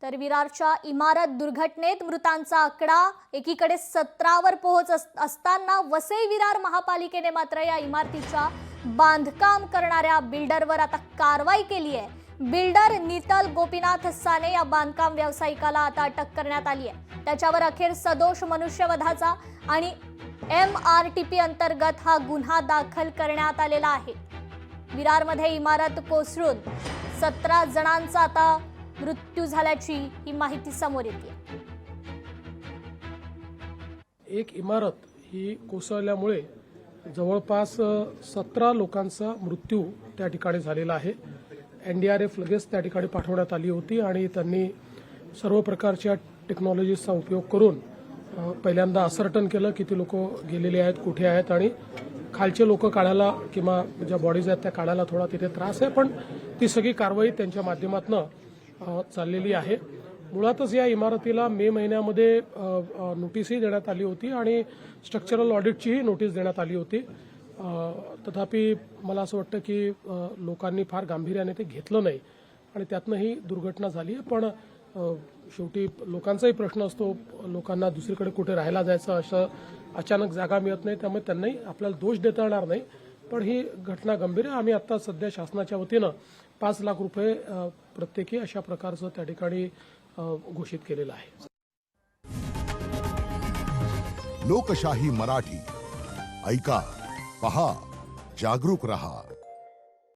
तर विरारच्या इमारत दुर्घटनेत मृतांचा आकडा एकीकडे 17वर पोहोचत असताना वसई विरार महापालिकेने मात्र या इमारतीच्या बांधकाम करणाऱ्या बिल्डरवर आता कारवाई केली आहे। बिल्डर नीतल गोपीनाथ साने या बांधकाम व्यावसायिकाला आता अटक करण्यात आली आहे। त्याच्यावर अखेर सदोष मनुष्यवधाचा आणि MRTP अंतर्गत हा गुन्हा दाखल करण्यात आलेला आहे। विरारमध्ये इमारत कोसळून 17 जणांचा आता मृत्यू झाल्याची ही माहिती समोर येते। एक इमारत ही कोसळल्यामुळे जवळपास 17 लोकांचा मृत्यू त्या ठिकाणी झालेला आहे। NDRF लगेच त्या ठिकाणी पाठवण्यात आली होती आणि त्यांनी सर्व प्रकारच्या टेक्नॉलॉजीचा उपयोग करून पहिल्यांदा असर्टन केलं किती लोक गेलेले आहेत, कुठे आहेत आणि खालचे लोक काढायला किंवा ज्या बॉडीज आहेत त्या काढायला थोडा तिथे त्रास आहे, पण ती सगळी कारवाई त्यांच्या माध्यमातून चाललेली आहे। मुळातच या इमारतीला मे महिन्यामध्ये नोटीसही देण्यात आली होती आणि स्ट्रक्चरल ऑडिटचीही नोटीस देण्यात आली होती। तथापि मला असं वाटतं की लोकांनी फार गांभीर्याने ते घेतलं नाही आणि त्यातनं ही दुर्घटना झाली आहे। पण शेवटी लोकांचाही प्रश्न असतो, लोकांना दुसरीकडे कुठे राहायला जायचं, असं अचानक जागा मिळत नाही, त्यामुळे त्यांनाही आपल्याला दोष देता येणार नाही। पण ही घटना गंभीर आहे। आम्ही आता सध्या शासनाच्या वतीनं 5 लाख रुपये प्रत्येकी अशा प्रकारचं त्या ठिकाणी घोषित केलेलं आहे। लोकशाही मराठी ऐका, पहा, जागरूक रहा।